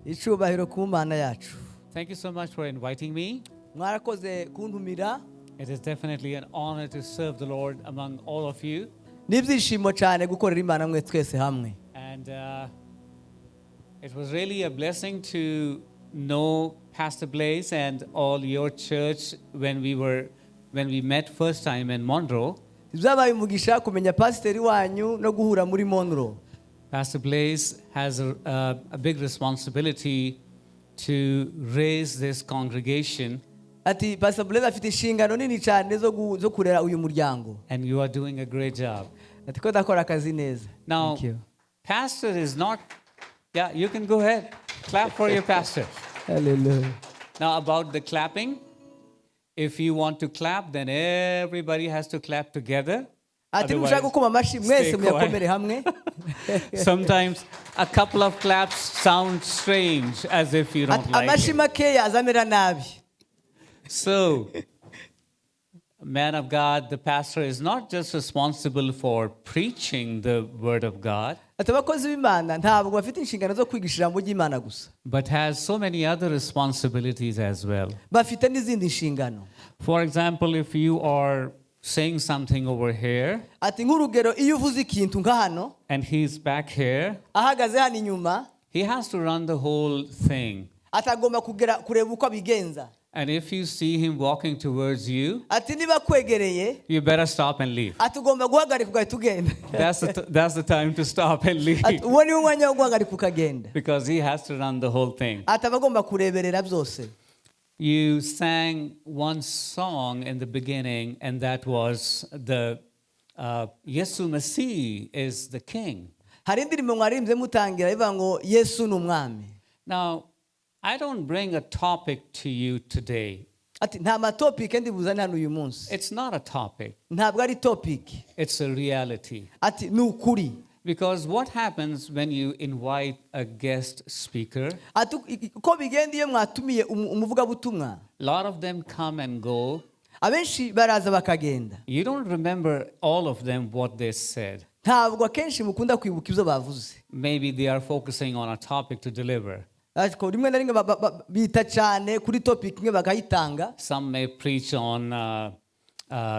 Icyubahiro ku Mana yacu. Thank you so much for inviting me. Mwarakoze kuntumira. It is definitely an honor to serve the Lord among all of you. Nibyishimo cyane gukorera Imana mwe twese hamwe. And it was really a blessing to know Pastor Blaze and all your church when we met first time in Monroe. Byabaye umugisha kumenya pasiteri wanyu no guhura muri Monroe. Pastor Blaze has a big responsibility to raise this congregation. Ati Pastor Blaze afite inshingano nini cyane zo kurera uyu muryango. And you are doing a great job. Ati ko dakora akazi neza. Now, Thank you. Pastor is not, yeah, you can go ahead. Clap for your pastor. Hallelujah. Now, about the clapping, if you want to clap, then everybody has to clap together. Ati mushaka gukoma amashi mwese stay quiet. muyakomere hamwe. Sometimes a couple of claps sound strange, as if you don't like Amashi it. makeya azamera nabi. So, man of God, the pastor is not just responsible for preaching the word of God, Ati abakozi b'Imana ntabwo bafite inshingano zo kwigisha ijambo ry'Imana gusa. but has so many other responsibilities as well. Bafite n'izindi nshingano. For example, if you are saying something over here, Ati nk'urugero iyo uvuze ikintu nka hano and he's back here, ahagaze hano inyuma he has to run the whole thing. atagomba kureba uko abigenza. And if you see him walking towards you, Ati niba kwegereye you better stop and leave. ati ugomba guhagarika ugahita ugenda. That's the time to stop and leave. Ati uwo ni umwanya wo guhagarika ukagenda. Because he has to run the whole thing. Ati aba agomba kureberera byose. You sang one song in the beginning, and that was the Yesu Masih is the King. Hari indirimbo mwarimbye mutangira ivuga ngo Yesu ni umwami. Now, I don't bring a topic to you today. Ati nta matopic ndi buzana hano uyu munsi. It's not a topic. Ntabwo ari topic. It's a reality. Ati ni ukuri. Because what happens when you invite a guest speaker? Ati uko bigenda iyo mwatumiye umuvugabutumwa. A lot of them come and go. Abenshi baraza bakagenda. You don't remember all of them what they said. Ntabwo akenshi mukunda kwibuka ibyo bavuze. Maybe they are focusing on a topic to deliver. Ariko rimwe na rimwe bita cyane kuri topic imwe bakayitanga. Some may preach on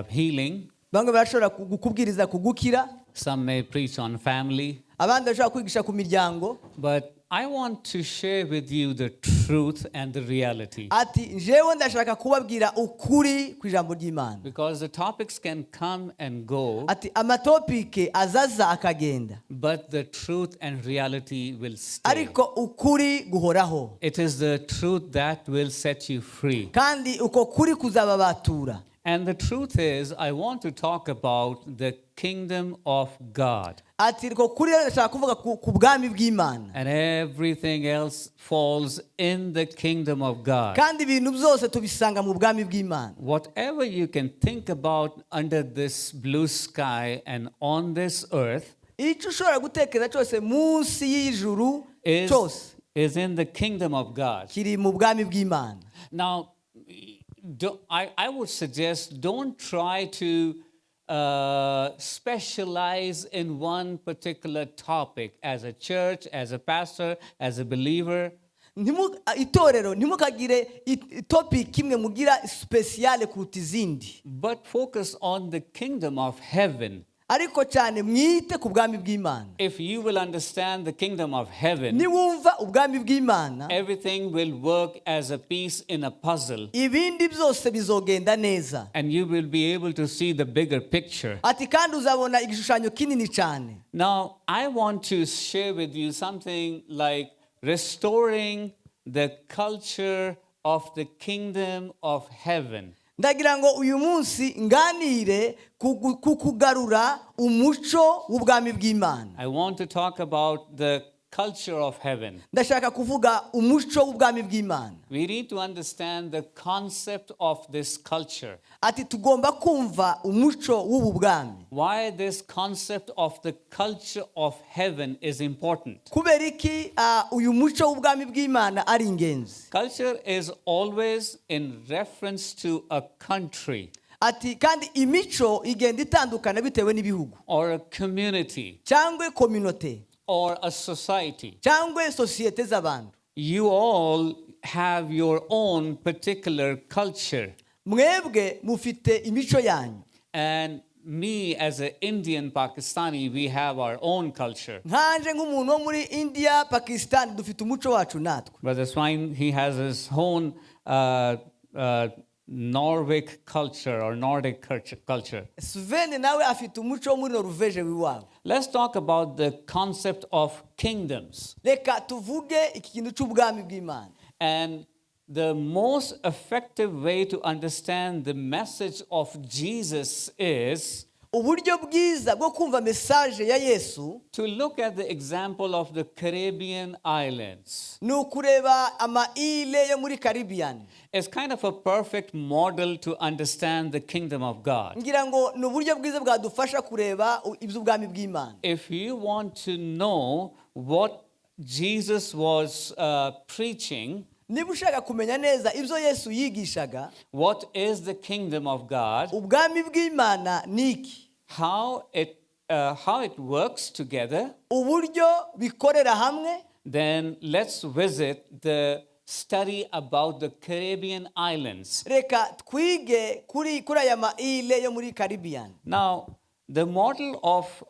healing. Bamwe barashobora kukubwiriza kugukira. Some may preach on family. Abandi bashobora kwigisha ku miryango. But I want to share with you the truth and the reality. Ati jewe ndashaka kubabwira ukuri ku ijambo ry'Imana. Because the topics can come and go. Ati amatopike azaza akagenda. But the truth and reality will stay. Ariko ukuri guhoraho. It is the truth that will set you free. Kandi uko kuri kuzababatura. And the truth is, I want to talk about the kingdom of God. Ati uko kuri ndashaka kuvuga ku bwami bw'Imana. And everything else falls in the kingdom of God. Kandi ibintu byose tubisanga mu bwami bw'Imana. Whatever you can think about under this blue sky and on this earth Icyo ushobora gutekereza cyose munsi y'ijuru cyose is in the kingdom of God. kiri mu bwami bw'Imana. Now, I would suggest don't try to specialize in one particular topic as a church, as a pastor, as a believer. Itorero ntimukagire topic imwe mugira special kuruta izindi. But focus on the kingdom of heaven. Ariko cyane mwite ku bwami bw'Imana. If you will understand the kingdom of heaven, Niwumva ubwami bw'Imana, everything will work as a piece in a puzzle. ibindi byose bizogenda neza. And you will be able to see the bigger picture. Ati kandi uzabona igishushanyo kinini cyane. Now, I want to share with you something like restoring the culture of the kingdom of heaven. Ndagira ngo uyu munsi nganire kugarura umuco w'ubwami bw'Imana. I want to talk about the culture of heaven. Ndashaka kuvuga umuco w'ubwami bw'Imana. We need to understand the concept of this culture. Ati tugomba kumva umuco w'ubu bwami. Why this concept of the culture of heaven is important. Kubera iki uyu muco w'ubwami bw'Imana ari ingenzi. Culture is always in reference to a country. Ati kandi imico igenda itandukana bitewe n'ibihugu. Or a community. Cyangwe community. Or a society. Cyangwe societe z'abantu. you all have your own particular culture. mwebwe mufite imico yanyu. And me, as an Indian Pakistani, we have our own culture. nkanje nk'umuntu wo muri India Pakistan dufite umuco wacu natwe. Brother Swine, he has his own Nordic culture or Nordic culture. Sven nawe afite umuco wo muri Norvege wiwabo. Let's talk about the concept of kingdoms. Reka tuvuge iki kintu cy'ubwami bw'Imana. And the most effective way to understand the message of Jesus is uburyo bwiza bwo kumva message ya Yesu to look at the example of the Caribbean islands. ni ukureba amaile yo muri Caribbean. It's kind of a perfect model to understand the kingdom of God. ngira ngo ni uburyo bwiza bwadufasha kureba iby'ubwami bw'Imana. If you want to know what Jesus was preaching, niba ushaka kumenya neza ibyo Yesu yigishaga, what is the kingdom of God, ubwami bw'Imana niki, how it works together, uburyo bikorera hamwe, then let's visit the study about the Caribbean islands. reka twige kuri aya maile yo muri Caribbean. Now, the model of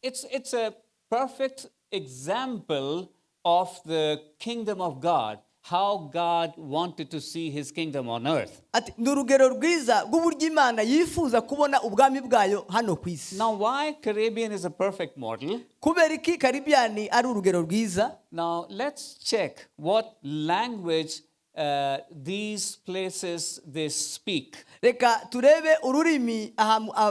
it's a perfect example of the kingdom of God. How God wanted to see his kingdom on earth. Ati ni urugero rwiza rw'uburyo Imana yifuza kubona ubwami bwayo hano ku isi. Now, why Caribbean is a perfect model? Kubera iki Caribbean ari urugero rwiza? Now, let's check what language these places they speak. Reka turebe ururimi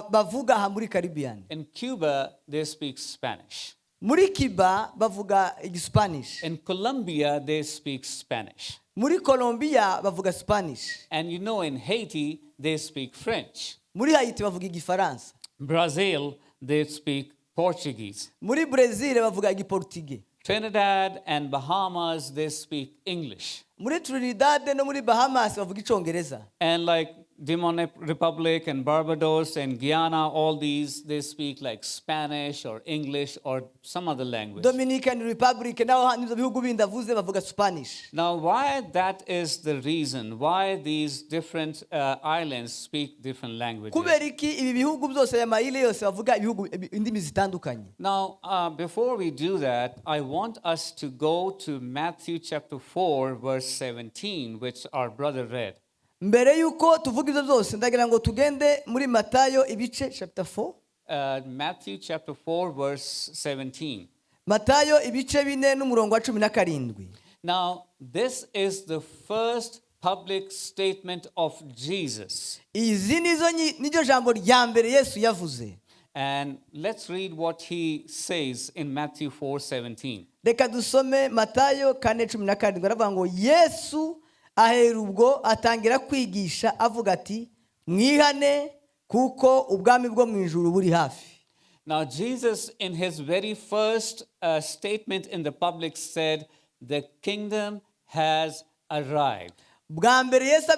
bavuga aha muri Caribbean. In Cuba, they speak Spanish. Muri Cuba bavuga Spanish. In Colombia, they speak Spanish. Muri Colombia bavuga Spanish. And you know, in Haiti, they speak French. Muri Haiti bavuga Igifaransa. Brazil, they speak Portuguese. Muri Brazil bavuga Igiportugais. Trinidad and Bahamas, they speak English. Muri Trinidad no muri Bahamas bavuga Icyongereza. And like Dominican Republic and Barbados and Guyana, all these, they speak like Spanish or English or some other language. Dominican Republic naho nizo bihugu bindi avuze bavuga Spanish. Now, why that is the reason why these different islands speak different languages. Kubera iki ibi bihugu byose ya maile yose bavuga ibihugu indimi zitandukanye. Now, before we do that, I want us to go to Matthew chapter 4, verse 17, which our brother read. Mbere yuko tuvuga ibyo byose ndagira ngo tugende muri Matayo ibice chapter 4. Matthew chapter 4, verse 17. Matayo ibice 4 n'umurongo wa 17. Now, this is the first public statement of Jesus. Izi nizo jambo rya mbere Yesu yavuze. And let's read what he says in Matthew 4:17. Reka dusome Matayo 4:17. Baravuga ngo Yesu ahera ubwo atangira kwigisha avuga ati mwihane kuko ubwami bwo mu ijuru buri hafi. Now, Jesus, in his very first statement in the public, said, the kingdom has arrived. Bwa mbere Yesu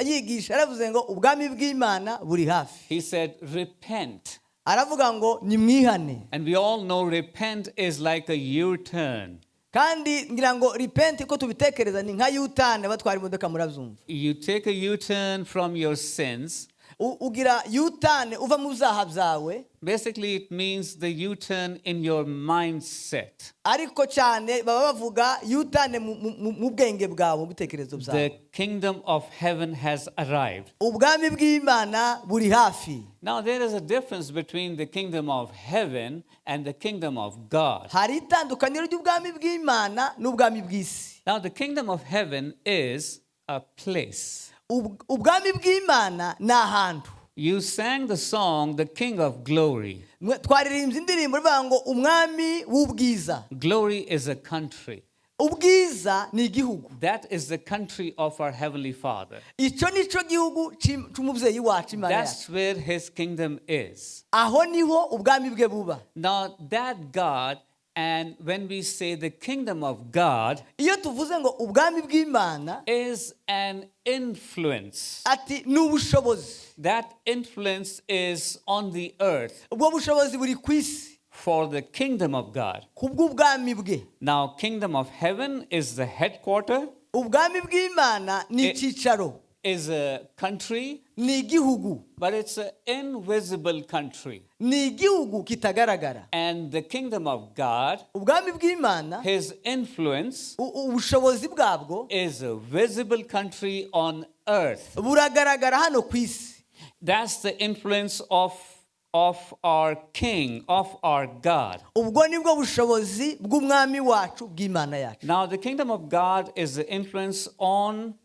yigisha aravuze ngo ubwami bw'Imana buri hafi. He said, repent. Aravuga ngo nimwihane. And we all know repent is like a U-turn. Kandi ngira ngo repent ko tubitekereza ni nka U-turn batwara imodoka murabyumva. You take a U-turn from your sins. Ugira U-turn uva mu byaha byawe. Basically, it means the U-turn in your mindset. Ariko cyane baba bavuga U-turn mu bwenge bwawe mu bitekerezo byawe. The kingdom of heaven has arrived. Ubwami bw'Imana buri hafi. Now, there is a difference between the kingdom of heaven and the kingdom of God. Hari itandukaniro ry'ubwami bw'Imana n'ubwami bw'isi. Now, the kingdom of heaven is a place. Ubwami bw'Imana ni ahantu. You sang the song, The King of Glory. Twaririmbye indirimbo ivuga ngo umwami w'ubwiza. Glory is a country. Ubwiza ni igihugu. That is the country of our Heavenly Father. Icyo nico gihugu cy'umubyeyi wacu Imana yacu. That's where his kingdom is. Aho niho ubwami bwe buba. Now, that God, and when we say the kingdom of God, Iyo tuvuze ngo ubwami bw'Imana is an influence. ati ni ubushobozi. That influence is on the earth. Ubwo bushobozi buri ku isi. for the kingdom of God. kubw'ubwami bwe. Now, kingdom of heaven is the headquarter, ubwami bw'imana ni icyicaro, is a country, ni igihugu, but it's an invisible country. ni igihugu kitagaragara. And the kingdom of God, ubwami bw'imana, his influence, ubushobozi bwabwo is a visible country on earth. buragaragara hano ku isi. That's the influence of our King, of our God. ubwo nibwo bushobozi bw'umwami wacu bw'imana yacu. Now, the kingdom of God is the influence on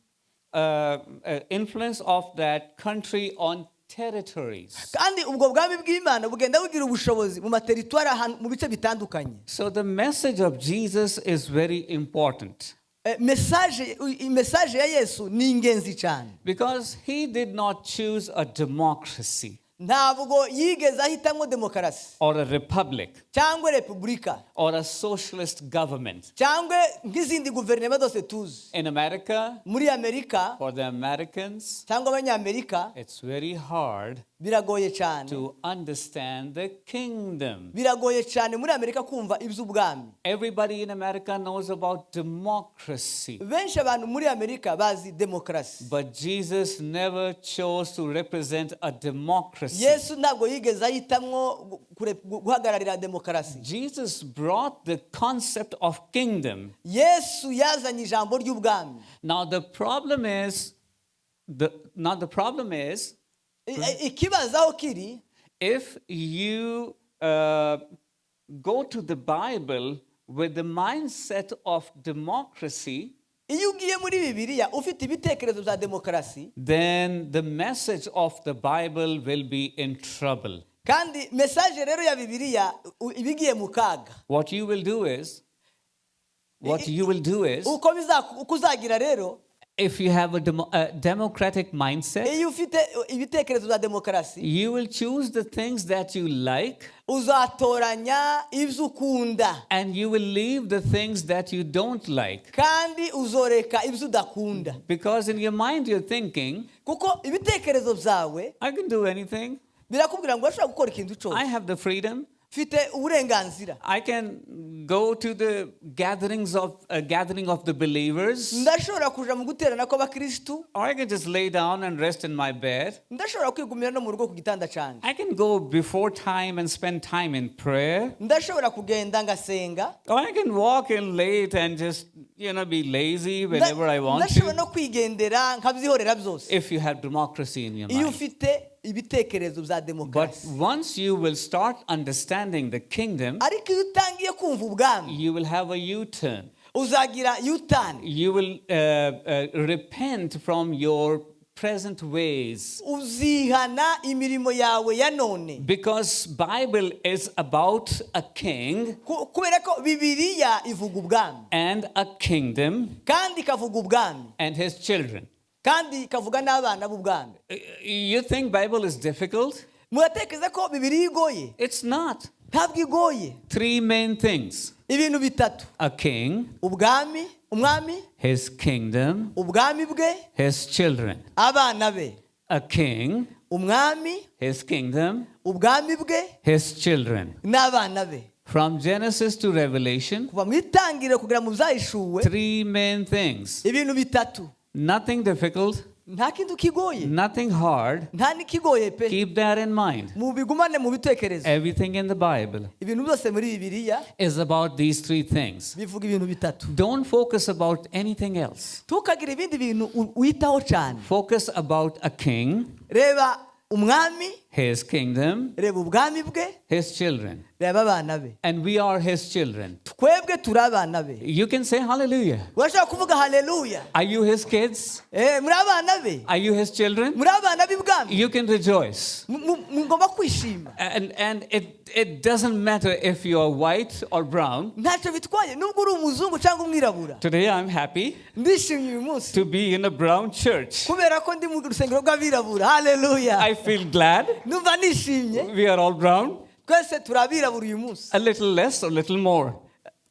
influence of that country on territories. kandi ubwo bwami bw'imana bugenda bugira ubushobozi mu materitwari mu bice bitandukanye. So the message of Jesus is very important. Message ya Yesu ni ingenzi cyane. Because he did not choose a democracy ntabwo yigeze ahitamo demokarasi or a republic cyangwa repubulika or a socialist government. cyangwa nk'izindi guverinoma zose tuzi. In America, muri Amerika for the Americans, cyangwa abanyamerika it's very hard biragoye cyane, to understand the kingdom. biragoye cyane muri Amerika kumva iby'ubwami. Everybody in America knows about democracy. benshi abantu muri Amerika bazi demokarasi, But Jesus never chose to represent a democracy. Yesu ntabwo yigeze ahitamo guhagararira demokarasi. Jesus brought the concept of kingdom. Yesu yazanye ijambo ry'ubwami. Now the problem is, ikibazo aho kiri, if you go to the Bible with the mindset of democracy, iyo ugiye muri Bibiliya ufite ibitekerezo bya demokarasi, then the message of the Bible will be in trouble. kandi message rero ya Bibiliya ibigiye mu kaga. What you will do is, uko uzagira rero, if you have a democratic mindset, iyo ufite ibitekerezo bya demokarasi, you will choose the things that you like, uzatoranya ibyo ukunda, and you will leave the things that you don't like. kandi uzoreka ibyo udakunda. Because in your mind you're thinking, kuko ibitekerezo byawe I can do anything. birakubwira ngo urashobora gukora ikintu cyose. I have the freedom. mfite uburenganzira. I can go to the gathering of the believers. ndashobora kuja mu guterana kw'abakristu. Or I can just lay down and rest in my bed. ndashobora kwigumira no mu rugo ku gitanda cyanjye. I can go before time and spend time in prayer. ndashobora kugenda ngasenga. Or I can walk in late and just, be lazy whenever I want ndashobora to. no kwigendera nkabyihorera byose. If you have democracy in your iyo mind. ufite ibitekerezo bya But demokarasi. once you will start understanding the kingdom, ariko iyo utangiye kumva ubwami, you will have a U-turn. uzagira U-turn. You will repent from your present ways. uzihana imirimo yawe ya none. Because Bible is about a king kubera ko Bibiliya ivuga ubwami and a kingdom kandi ikavuga ubwami and his children. kandi ikavuga n'abana b'ubwami. You think Bible is difficult? muratekereza ko Bibiliya igoye? It's not. ntabwo igoye. 3 main things: ibintu bitatu: a king, umwami, his kingdom, ubwami bwe, his children. abana be. A king, umwami, his kingdom, ubwami bwe, his children. n'abana be. From Genesis to Revelation, kuva mu itangiriro kugera mu byahishuwe, 3 main things. ibintu bitatu. Nothing difficult, nta kintu kigoye, nothing hard. nta n'ikigoye pe. Keep that in mind. mubigumane mu bitekerezo. Everything in the Bible ibintu byose muri Bibiliya is about these 3 things. bivuga ibintu bitatu. Don't focus about anything else. tukagira ibindi bintu witaho cyane. Focus about a king, reba umwami, his kingdom, reba ubwami bwe, his children. reba abana be. And we are his children. twebwe turi abana be. You can say hallelujah. urashobora kuvuga haleluya. Are you his kids? muri abana be. Are you his children? muri abana b'ibwami. You can rejoice. mugomba kwishima. And it doesn't matter if you are white or brown. ntacyo bitwaye nubwo uri umuzungu cyangwa umwirabura. Today I'm happy ndishimye uyu munsi to be in a brown church. kubera ko ndi mu rusengero rw'abirabura. haleluya. I feel glad. numva nishimye. We are all brown. twese turi abirabura uyu munsi. A little less or a little more.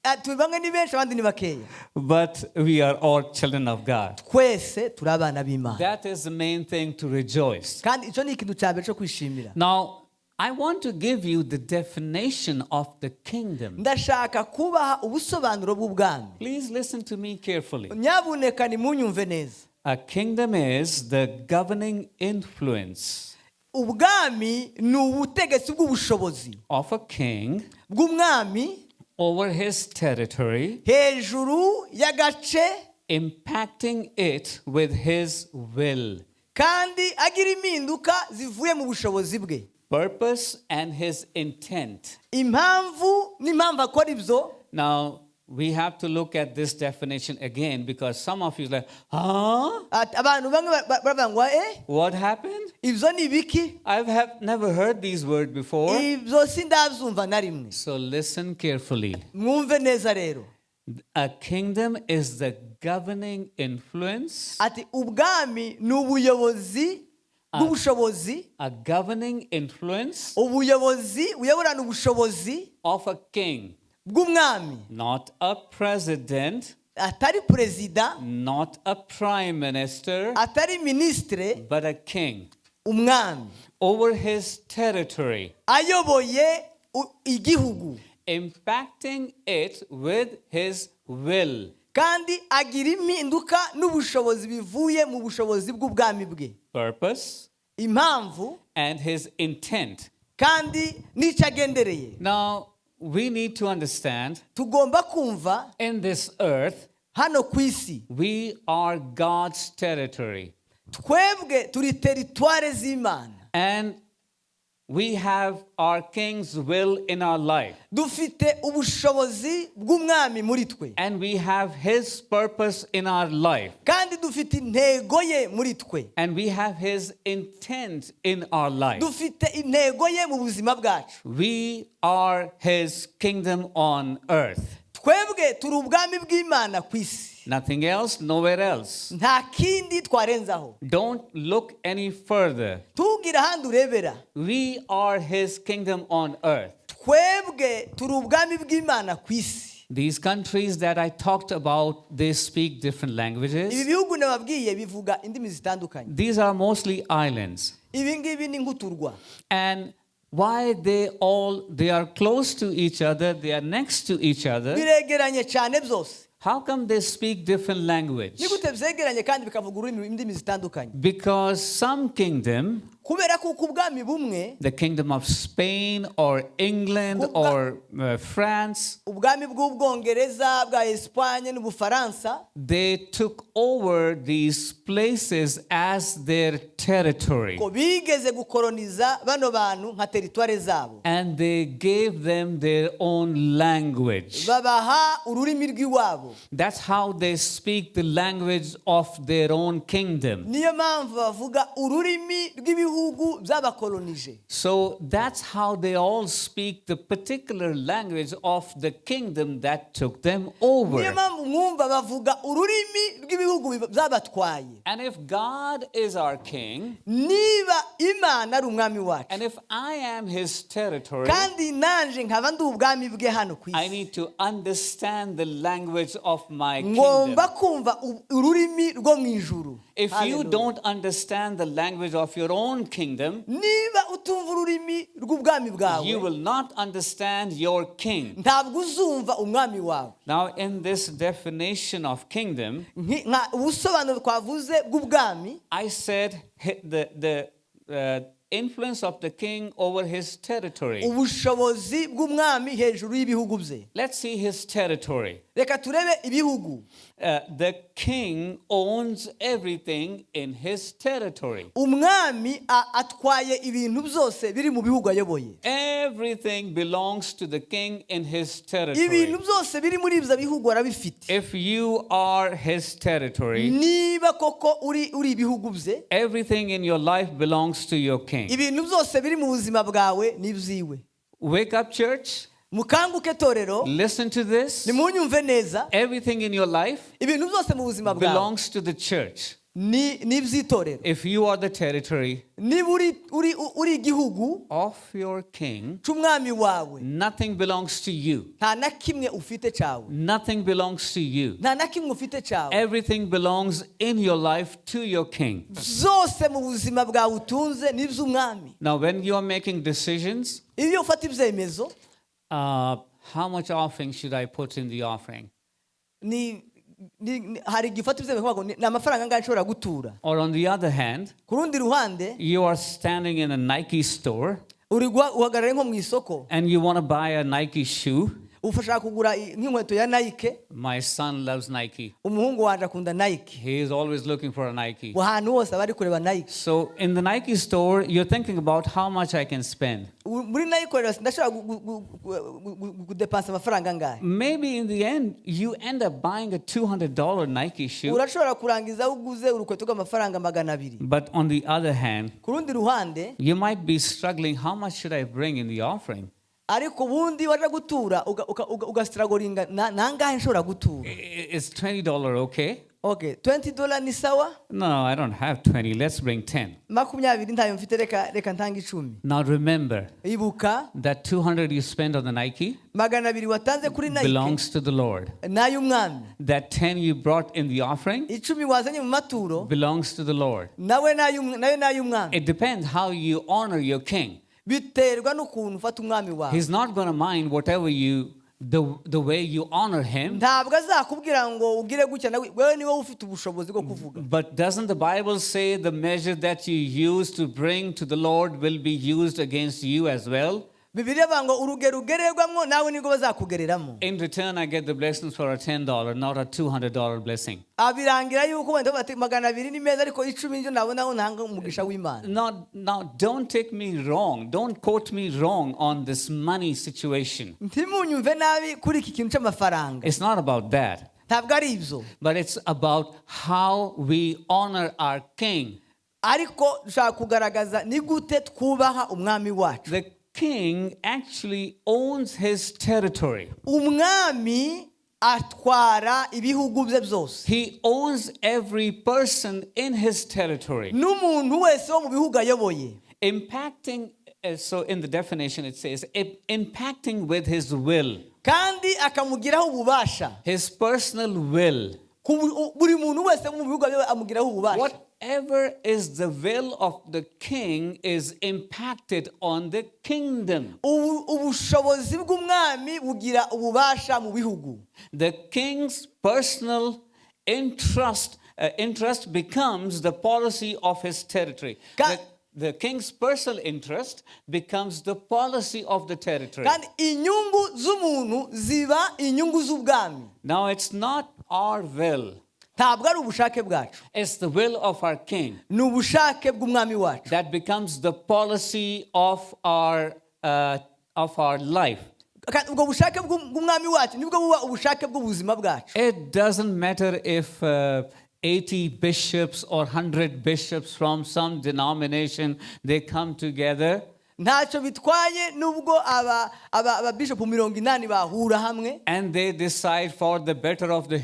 bamwe ni benshi abandi ni bakeya. But we are all children of God. twese turi abana b'Imana. That is the main thing to rejoice. kandi icyo ni ikintu cya mbere cyo kwishimira. Now, I want to give you the definition of the kingdom. ndashaka kubaha ubusobanuro bw'ubwami. Please listen to me carefully. nyabuneka nimunyumve neza. A kingdom is the governing influence ubwami ni ubutegetsi bw'ubushobozi of a king bw'umwami over his territory, hejuru y'agace, impacting it with his will, kandi agira impinduka zivuye mu bushobozi bwe, purpose, and his intent. impamvu n'impamvu akora ibyo. Now, we have to look at this definition again because some of you are like, huh? abantu bamwe baravuga ngo What happened? ibyo ni ibiki? I have never heard these words before. ibyo sindabyumva na rimwe. So listen carefully. mwumve neza rero. A kingdom is the governing influence, ati ubwami ni ubuyobozi bw'ubushobozi, a governing influence ubuyobozi buyoborana ubushobozi of a king, bw'umwami, not a president, atari perezida, not a prime minister, atari minisitire, but a king umwami over his territory, ayoboye igihugu, impacting it with his will, kandi agira impinduka n'ubushobozi bivuye mu bushobozi bw'ubwami bwe, purpose, impamvu and his intent. kandi n'icyo agendereye. Now, we need to understand tugomba kumva in this earth, hano ku isi we are God's territory. twebwe turi teritware z'Imana, And we have our king's will in our life. dufite ubushobozi bw'umwami muri twe, And we have his purpose in our life. kandi dufite intego ye muri twe, And we have his intent in our life. dufite intego ye mu buzima bwacu. We are his kingdom on earth. twebwe turi ubwami bw'Imana ku isi, Nothing else, nowhere else. nta kindi twarenzaho. Don't look any further. tugira ahandi urebera. We are his kingdom on earth. twebwe turi ubwami bw'Imana ku isi. These countries that I talked about, they speak different ibi languages. bihugu nababwiye bivuga indimi zitandukanye. These are mostly islands. ibi ngibi ni nk'uturwa. And why they are close to each other, they are next to each other. biregeranye cyane byose. How come they speak different language? ni gute byegeranye kandi bikavuga ururimi indimi zitandukanye? Because some kingdom, kubera kuko ubwami bumwe, the kingdom of Spain or England or France, ubwami bw'ubwongereza, bwa Espanye n'Ubufaransa, they took over these places as their territory. ko bigeze gukoloniza bano bantu nka teritware zabo, And they gave them their own language. babaha ururimi rw'iwabo. That's how they speak the language of their own kingdom. niyo mpamvu bavuga ururimi rw'ibihugu by'abakolonije. So that's how they all speak the particular language of the kingdom that took them niyo over. mpamvu mwumva bavuga ururimi rw'ibihugu byabatwaye. And if God is our king, niba Imana ari umwami wacu, and if I am his territory, kandi nanje nkaba ndi ubwami bwe hano ku I isi, need to understand the language of my ngomba kingdom. kumva ururimi rwo mu ijuru. If you Hallelujah. don't understand the language of your own kingdom, niba utumva ururimi rw'ubwami you bwawe, will not understand your king. ntabwo uzumva umwami wawe. Now, in this definition of kingdom, nka ubusobanuro twavuze bw'ubwami, I said the influence of the king over his territory. ubushobozi bw'umwami hejuru y'ibihugu bye. Let's see his territory. reka turebe ibihugu. The king owns everything in his territory. umwami atwaye ibintu byose biri mu bihugu ayoboye. Everything belongs to the king in his territory. ibintu byose biri muri ibyo bihugu arabifite. If you are his territory, niba koko uri ibihugu bye, everything in your life belongs to your king. ibintu byose biri mu buzima bwawe ni ibyiwe. Wake up, church. mukanguke torero, Listen to this. nimunyumve neza. Everything in your life ibintu byose mu buzima bwawe belongs to the church. n'iby'itorero. If you are the territory Niba uri igihugu of your king, cy'umwami wawe, nothing belongs to you. nta na kimwe ufite cyawe. Nothing belongs to you. Nta na kimwe ufite cyawe. Everything belongs in your life to your king. Zose mu buzima bwawe utunze n'iby'umwami. Now, when you are making decisions, Iyo ufata ibyemezo, how much offering should I put in the offering? hari igifata ibyemezo ni amafaranga angahe nshobora gutura. Or on the other hand, Ku rundi ruhande, you are standing in a Nike store uhagarare nko mu isoko, and you want to buy a Nike shoe. ufashaka kugura nk'inkweto ya Nike. My son loves Nike. Umuhungu wanje akunda Nike. He is always looking for a Nike. Ahantu hose bari kureba Nike. So in the Nike store, you're thinking about how much I can spend. Muri Nike ndashobora kudepansa amafaranga angahe. Maybe in the end, you end up buying a $200 Nike shoe. Urashobora kurangiza uguze urukweto rw'amafaranga 200. But on the other hand, Ku rundi ruhande, you might be struggling, how much should I bring in the offering? ariko ubundi waje gutura ugastragolinga nangahe nshobora gutura. Is $20 okay? Okay, $20 ni sawa? No, I don't have 20. Let's bring 10. 20 ntayo mfite, reka ntanga 10. Now remember, Ibuka that 200 you spend on the Nike 200 watanze kuri Nike belongs to the Lord. n'ay'umwami. That 10 you brought in the offering 10 wazanye mu maturo belongs to the Lord. nawe n'ay'umwami. It depends how you honor your king. Biterwa n'ukuntu ufata umwami wawe. He's not going to mind whatever the way you honor him. Ntabwo azakubwira ngo ugire gutya, wewe niwe ufite ubushobozi bwo kuvuga. But doesn't the Bible say the measure that you use to bring to the Lord will be used against you as well? Bibiliya ivuga ngo urugero ugererwamo nawe nibwo bazakugereramo. In return, I get the blessings for a $10, not a $200 blessing. Abirangira yuko wenda bati 200 ni meza, ariko 10 nibyo nabonaho ntanga umugisha w'Imana. Now, don't take me wrong. Don't quote me wrong on this money situation. Ntimunyumve nabi kuri iki kintu cy'amafaranga. It's not about that. Ntabwo ari ibyo. But it's about how we honor our king. Ariko dushaka kugaragaza ni gute twubaha umwami wacu. The king actually owns his territory. Umwami atwara ibihugu bye byose. He owns every person in his territory. N'umuntu wese wo mu bihugu ayoboye. Impacting, so in the definition it says, impacting with his will. Kandi akamugiraho ububasha. His personal will. Buri muntu wese mu bihugu amugiraho ububasha. Whatever is the will of the king is impacted on the kingdom. Ubushobozi bw'umwami bugira ububasha mu bihugu. The king's personal interest becomes the policy of his territory. The king's personal interest becomes the policy of the territory. Kandi inyungu z'umuntu ziba inyungu z'ubwami. Now it's not our will. Ntabwo ari ubushake bwacu. It's the will of our king. Ni ubushake bw'umwami wacu. That becomes the policy of our life. Ubwo bushake bw'umwami wacu nibwo buba ubushake bw'ubuzima bwacu. It doesn't matter if 80 bishops or 100 bishops from some denomination, they come together. Ntacyo bitwaye nubwo aba bishop 80 bahura hamwe. And they decide for the better of the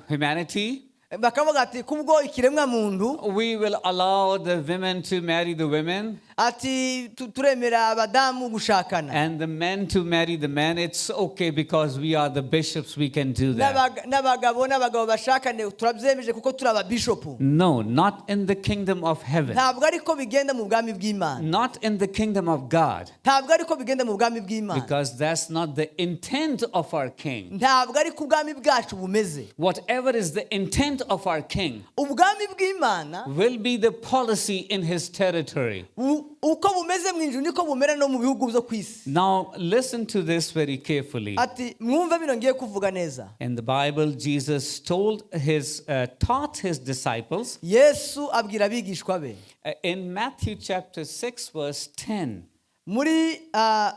humanity. Bakavuga ati kubwo ikiremwa muntu. We will allow the women to marry the women. Ati turemera abadamu gushakana. And the men to marry the men. It's okay because we are the bishops, we can do that. N'abagabo bashakane turabyemeje kuko turi ababishopu. No, not in the kingdom of heaven. Ntabwo ariko bigenda mu bwami bw'Imana. Not in the kingdom of God. Ntabwo ariko bigenda mu bwami bw'Imana. Because that's not the intent of our king. Ntabwo ariko ubwami bwacu bumeze. Whatever is the intent of our king ubwami bw'Imana will be the policy in his territory. Uko bumeze mu ijuru niko bumera no mu bihugu byo kwisi. Now listen to this very carefully. Ati mwumve bino ngiye kuvuga neza. In the Bible, Jesus taught his disciples. Yesu abwira abigishwa be. In Matthew chapter 6 verse 10. Muri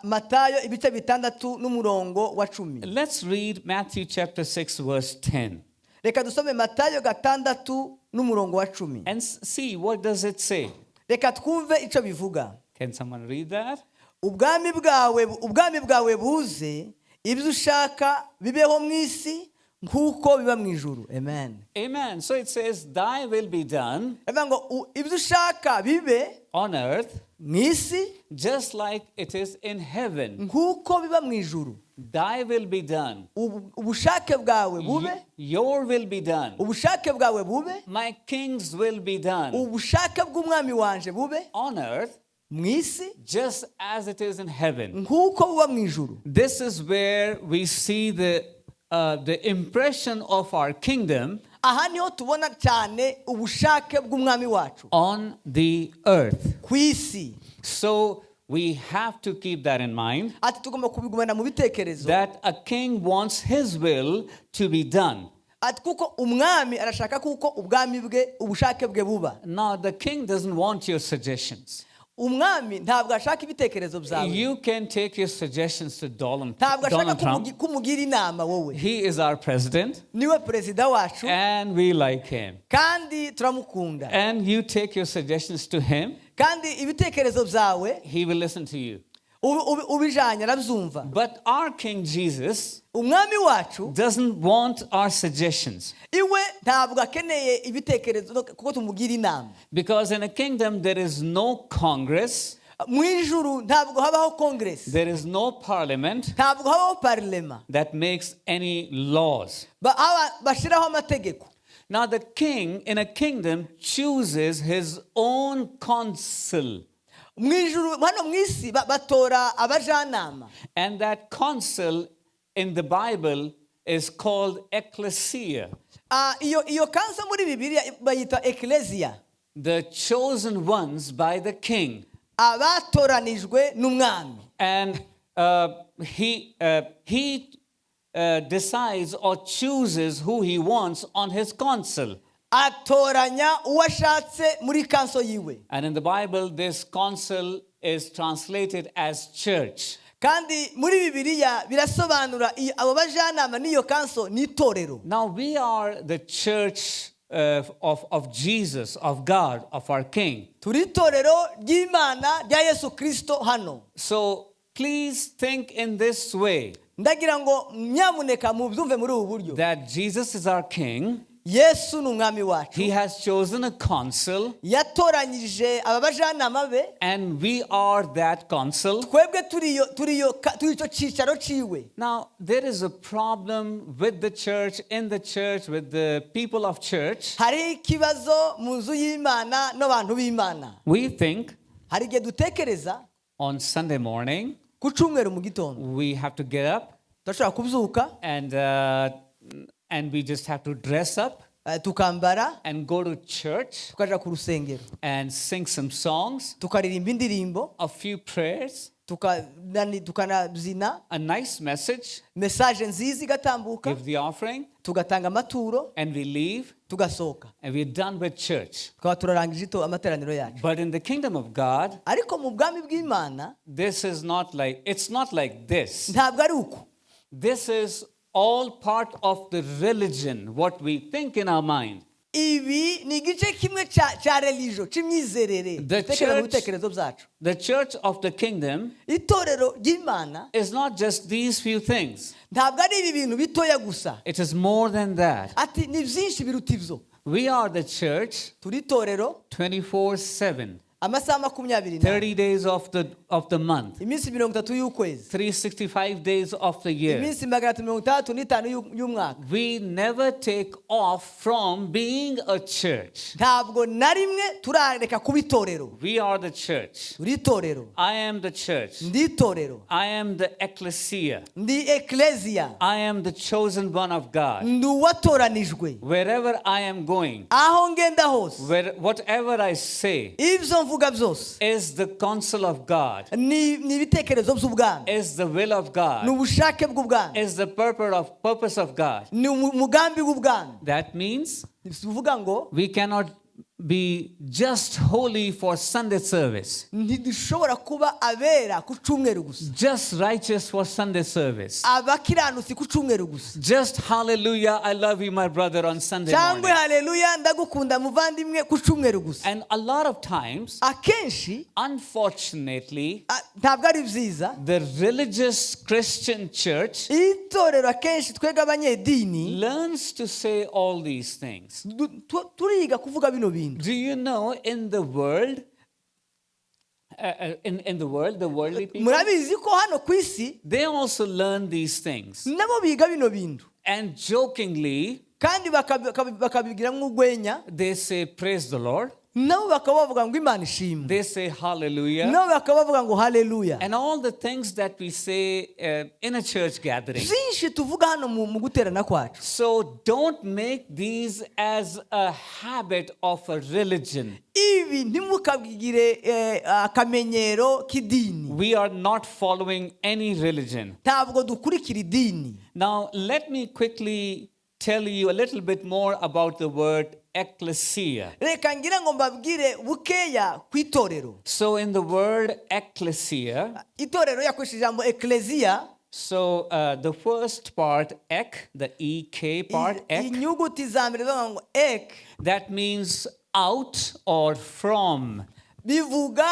Matayo ibice 6 n'umurongo wa 10. Let's read Matthew chapter 6 verse 10. Reka dusome Matayo 6 n'umurongo wa 10. And see, what does it say? Reka twumve ico bivuga. Can someone read that? Ubwami bwawe buze, ibyo ushaka bibeho mu isi nk'uko biba mu ijuru. Amen. Amen. So it says, thy will be done Bivuga ngo ibyo ushaka bibe on earth mu isi just like it is in heaven. nk'uko biba mu ijuru. Thy will be done. Ubushake bwawe bube, Your will be done. ubushake bwawe bube, My king's will be done ubushake bw'umwami wanje bube on earth mu isi just as it is in heaven. nk'uko buba mu ijuru. This is where we see the impression of our kingdom Aha niho tubona cyane ubushake bw'umwami wacu on the earth. ku isi. So we have to keep that in mind, Ati tugomba kubigumana mu bitekerezo. that a king wants his will to be done. Ati kuko umwami arashaka kuko ubwami bwe ubushake bwe buba. Now, the king doesn't want your suggestions. Umwami ntabwo ashaka ibitekerezo byawe. You can take your suggestions to Donald Ntabwo ashaka Trump. kumugira inama wowe. He is our president, Niwe perezida wacu and we like him. kandi turamukunda. And you take your suggestions to him, Kandi ibitekerezo byawe he will listen to you. ubijanye arabyumva. But our King Jesus Umwami wacu doesn't want our suggestions. iwe ntabwo akeneye ibitekerezo kuko tumugira inama. Because in a kingdom, there is no Congress, Mu ijuru ntabwo habaho congress, there is no parliament ntabwo habaho parlema that makes any laws. bashyiraho amategeko. Now, the king in a kingdom chooses his own council. Mu ijuru hano mu isi batora abajanama. And that council in the Bible is called ecclesia. Iyo kansa muri Bibiliya bayita ecclesia. The chosen ones by the king. Abatoranijwe n'umwami. And he decides or chooses who he wants on his council. Atoranya uwo ashatse muri kanso yiwe. And in the Bible, this council is translated as church. Kandi muri Bibiliya birasobanura abo bajanama n'iyo kanso ni itorero. Now, we are the church of Jesus, of God, of our King. Turi itorero ry'Imana rya Yesu Kristo hano. So please think in this way, Ndagira ngo nyamuneka mubyumve muri ubu buryo. that Jesus is our King. Yesu ni umwami wacu. He has chosen a council, Yatoranyije aba bajanama be. and we are that council. Twebwe turi icyo cyicaro ciwe. Now, there is a problem with the church, in the church, with the people of church. Hari ikibazo mu nzu y'Imana n'abantu b'Imana. We think Hari igihe dutekereza on Sunday morning, ku cyumweru mu gitondo we have to get up turashobora kubyuka and we just have to dress up tukambara and go to church tukaja ku rusengero and sing some songs, tukaririmba indirimbo a few prayers, tukanabyina, a nice message, message nziza igatambuka, give the offering, tugatanga amaturo, and we leave, tugasohoka, and we're done with church. tukaba turarangije amateraniro yacu. But in the kingdom of God, Ariko mu bwami bw'Imana it's not like this. ntabwo ari uko. This is all part of the religion, what we think in our mind. Ibi ni igice kimwe cya religio cy'imyizerere dutekereza mu bitekerezo byacu. The church of the kingdom Itorero ry'Imana is not just these few things. ntabwo ari ibi bintu bitoya gusa. It is more than that. Ati ni byinshi biruta ibyo. We are the church Turi itorero 24/7. amasaha 24 30 days of the month. iminsi 30 y'ukwezi, 365 days of the year. iminsi 365 y'umwaka. We never take off from being a church. Ntabwo na rimwe turareka kuba itorero. We are the church. Turi itorero. I am the church. Ndi itorero. I am the ecclesia. Ndi ecclesia. I am the chosen one of God. Ndi uwatoranijwe. Wherever I am going, Aho ngenda hose, whatever I say, ibyo mvuga byose is the counsel of God, ni ibitekerezo by'ubwami, is the will of ni God, ubushake bw'ubwami, is the purpose of God. ni umugambi w'ubwami. That means Bivuga ngo we cannot be just holy for Sunday service, ntidushobora kuba abera ku cyumweru gusa, just righteous for Sunday service, abakiranutsi ku cyumweru gusa, just hallelujah, I love you, my brother, on Sunday cyangwa morning. haleluya ndagukunda muvandimwe ku cyumweru gusa. And a lot of times, Akenshi unfortunately, ntabwo ari byiza, the religious Christian church itorero akenshi twega abanyedini learns to say all these things. turiga kuvuga bino bintu. Do you know in the world, in the world, the worldly people, Murabizi ko hano ku isi they also learn these things. nabo biga bino bintu, And jokingly, kandi bakabigira nk'urwenya, they say, praise the Lord. nabo bakaba bavuga ngo Imana ishimwe, They say hallelujah. nabo bakaba bavuga ngo haleluya. And all the things that we say in a church gathering. byinshi tuvuga hano mu guterana kwacu. So don't make these as a habit of a religion. Ibi ntimukabigire akamenyero k'idini. We are not following any religion. Ntabwo dukurikira idini. Now, let me quickly tell you a little bit more about the word ecclesia. Reka ngira ngo mbabwire bukeya ku itorero. So in the word ecclesia, Itorero yakoresheje ijambo ecclesia. so the first part, ek, the ek part, ek, Inyuguti za mbere bavuga ngo ek, that means out or from. bivuga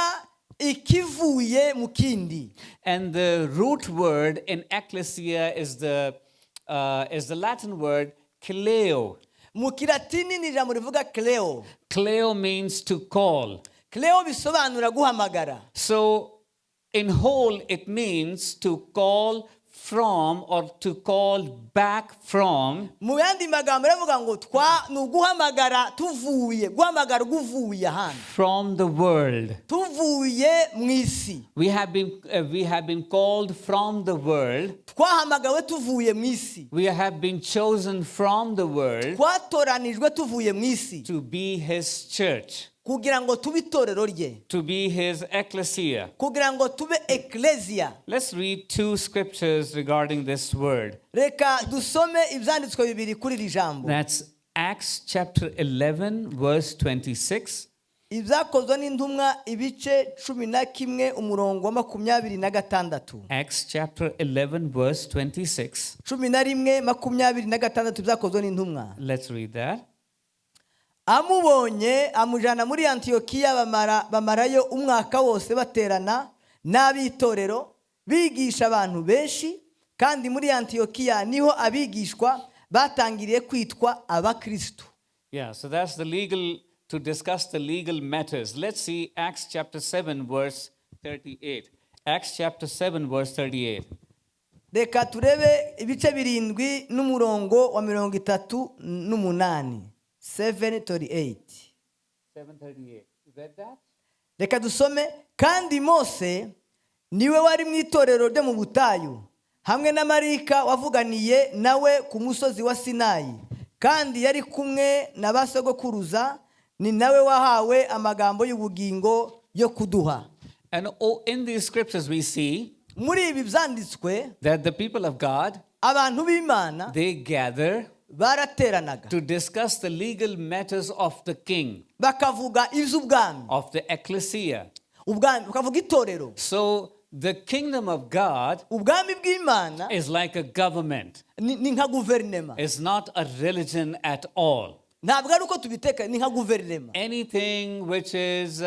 ikivuye mu kindi. And the root word in ecclesia is the Latin word kleo. Mu kilatini ni ijambo rivuga kleo. Kleo means to call. Kleo bisobanura guhamagara. So in whole, it means to call from or to call back from. Mu yandi magambo aravuga ngo ni uguhamagara tuvuye, guhamagara uvuye ahantu. From the world. Tuvuye mu isi. We have been called from the world. Twahamagawe tuvuye mu isi. We have been chosen from the world Twatoranijwe tuvuye mu isi. to be his church, Kugira ngo tube itorero rye. to be his ecclesia. Kugira ngo tube ecclesia. Let's read two scriptures regarding this word. Reka dusome ibyanditswe bibiri kuri iri jambo. That's Acts chapter 11 verse 26. Ibyakozwe n'intumwa ibice 11 umurongo wa 26. Acts chapter 11 verse 26. 11:26 ibyakozwe n'intumwa. Let's read that. Amubonye amujana muri Antiyokiya bamarayo umwaka wose baterana n'abitorero bigisha abantu benshi, kandi muri Antiyokiya niho abigishwa batangiriye kwitwa abakristo. Yeah, so that's to discuss the legal matters. Let's see Acts chapter 7 verse 38. Acts chapter 7 verse 38. Reka turebe ibice 7 n'umurongo wa 38. 7:38. 7:38. You read that? Reka dusome. Kandi Mose niwe wari mu itorero ryo mu butayu hamwe na Marika wavuganiye nawe ku musozi wa Sinayi, kandi yari kumwe na basogokuruza, ni nawe wahawe amagambo y'ubugingo yo kuduha. And in these scriptures we see Muri ibi byanditswe that the people of God, abantu b'Imana they gather barateranaga to discuss the legal matters of the king, bakavuga iby'ubwami, of the ecclesia. ubwami bakavuga itorero. So the kingdom of God Ubwami bw'Imana is like a government. ni nka guverinema. It's not a religion at all. Ntabwo ari uko tubiteka, ni nka guverinema. Anything which is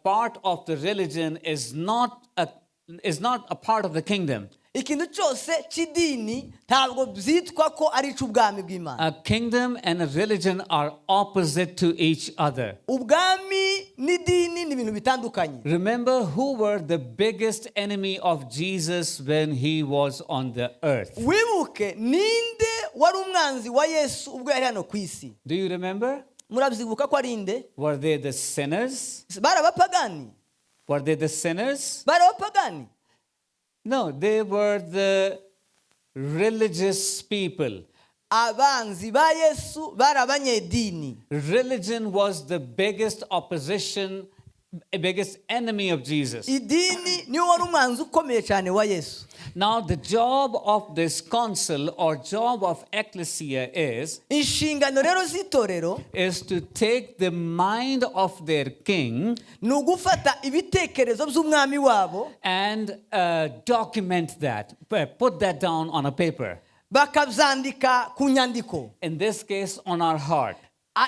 part of the religion is not a part of the kingdom. Ikintu cyose cy'idini ntabwo byitwa ko ari icy'ubwami bw'Imana. A kingdom and a religion are opposite to each other. Ubwami n'idini ni ibintu bitandukanye. Remember who were the biggest enemy of Jesus when he was on the earth? Wibuke ninde wari umwanzi wa Yesu ubwo yari hano ku isi? Do you remember? Murabyibuka ko ari nde? Were they the sinners? Bari abapagani. Were they the sinners? Bari abapagani. No, they were the religious people. Abanzi ba Yesu bari abanyedini. Religion was the biggest opposition biggest enemy of Jesus. idini niwo wari umwanzi ukomeye cyane wa Yesu. Now, the job of this council or job of ecclesia inshingano rero z'itorero is to take the mind of their king ni ugufata ibitekerezo by'umwami wabo and document that, put that down on a paper. bakabyandika ku nyandiko. In this case, on our heart.